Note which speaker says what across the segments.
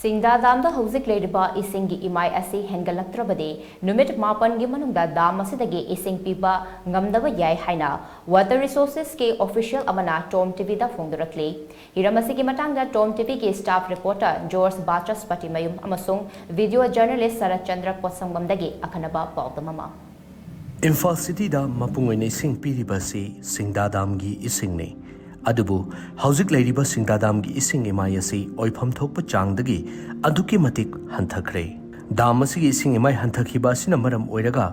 Speaker 1: Singda damda hauzik leiriba isingi imai asi hengalaktrabadi numit mapangi manungda dam asidagi Ising Piba Ngamdaba Yai haina water resources ke official amana TOMTV da phongdorakli hiramasi ki matangda TOMTV ke staff reporter George Bachas Patimayum amasung video journalist Sarat Chandra Posangamdagi akanaba paudamama
Speaker 2: Imphal City da mapungoine Ising Piba si Singda damgi isingni Adubu, Hauzik Ladiba Singda damgi ising imai asi oipham thokpa changdagi aduki matik hanthakre. Damasigi ising imai hanthakhiba sina maram oiraga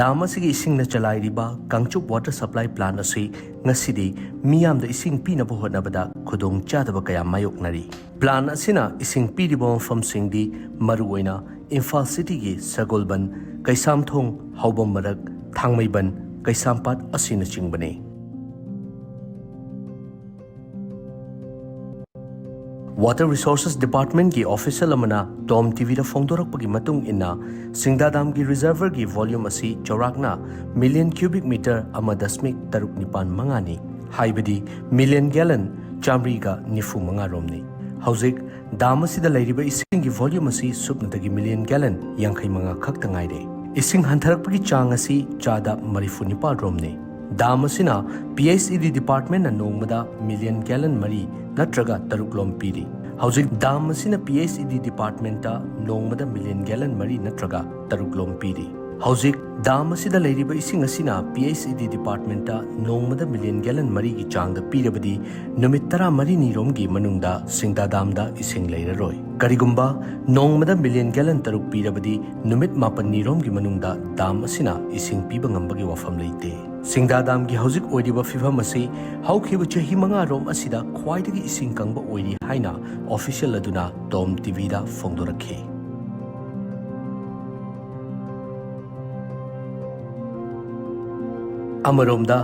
Speaker 2: damasigi ising na chalairiba Kangchup water supply plant asi ngasidi miyamda ising pinaba hotnabada khudong chadaba kaya mayoknari. Plant asina ising piriba mafam singdi maruoina Imphal City gi Sagolban Kaisamthong Haubam Marak Thangmaiban Kaisampat asina chingbane. Water Resources Department ki official amana TOMTV da phongdorakpagi matung inna Singda dam ki reservoir ki volume asi chaurakna million cubic meter ama dasmik taruk nipan mangani haibadi million gallon chamriga nifu manga romni hauzik dam asi da lairiba ising ki volume asi supnatagi million gallon yangkhai manga khakta ngaire ising hantarakpagi chang asi chada marifu nipa romni dam asina PHED department na nongmada million gallon mari natraga taruklom piri hauzik dam asina PHED department ta nongmada million gallon mari natraga taruklom piri hauzik dam asida leiriba ising asina PHED department ta nongmada million gallon mari gi changda pirabadi numit tara mari ni rom gi manungda Singda dam da ising leiraroi karigumba nongmada million gallon taruk pirabadi numit mapan ni rom gi manungda dam asina ising piba ngambagi wafam leite Singda dam gi hauzik oiriba fifam asi haukhiba chahi manga rom asida khwaidagi ising kangba oiri haina official aduna TOMTV da phongdorakhe Amaromda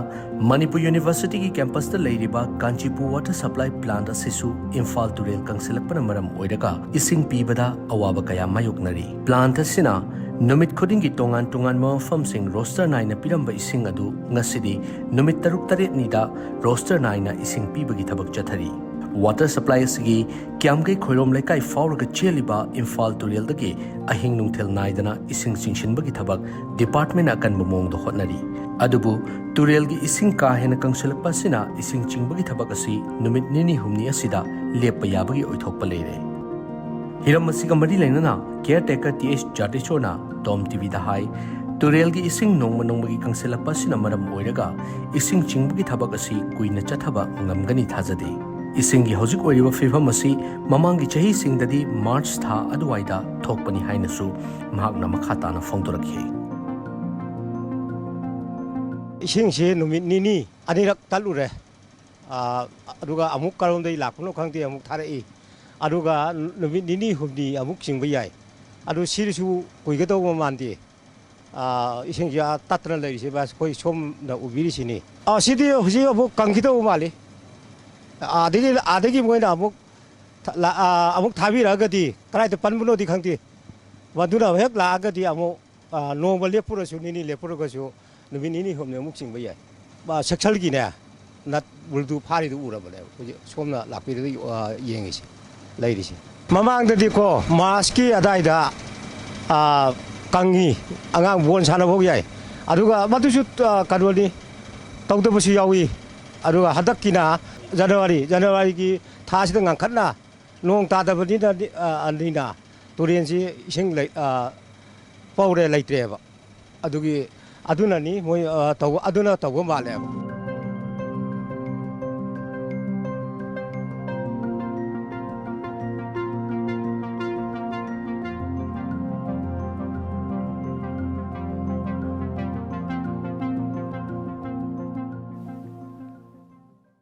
Speaker 2: Manipuri University ki campus da leiriba Kanchipu water supply plant asisu Imphal Turel kangsilakpana maram oiraga ising pibada awaba kaya mayoknari plant asina Numit khudingi tongan mafam sing roster 9 na piramba ising adu ngasidi numit taruk taret nida roster 9 na ising pibagi thabak chathari water supply asigi kyamgai khoirom lekai fauraga cheliba Imphal Turel dagi ahing nungthel naidana ising singsinbagi thabak department akan momong do hotnari adubu Turel gi ising ka hena kangsilakpa sina ising chingbagi thabak asi numit nini humni asida lepa yabagi oithokpa leire Hiramasiga mari lainana caretaker TH Jadishona TOMTV da hai Turel gi ising nongmagi kangselapa sina maram oiraga ising chingbagi thabak asi kuina chathaba ngamgani thajade ising gi hojik oiriba fifam asi mamangi chahi singdadi March tha aduwaida thokpani haina su mahakna makhata na phongdorakhe
Speaker 3: ising se numit nini anirak talure aduga amuk karomdai lakno khangti amuk tharai aduga numit nini humni amuk singba yai adu sirisu kuigadau mandi ising ja tatra leise bas koi som na ubiri sini sidi huji amuk kangkidau mali adegi moina amuk thabira gadi krai te panbuno di khangti waduna hek la agadi amuk nongba lepura su nini lepura ga su numit nini humni amuk singba yai ba seksal gi ne nat buldu phari du ura bale somna lakpi de yengisi Ladies, mamang tadi ko maski ada ida kangi angang buon sana bogyai aduga matusu kadwali tawda busi yawi aduga hadakina January ki thasi da ngangkhatna nong ta da bani da anina turiensi sing lai paure laitreba adugi aduna ni moi taw aduna taw male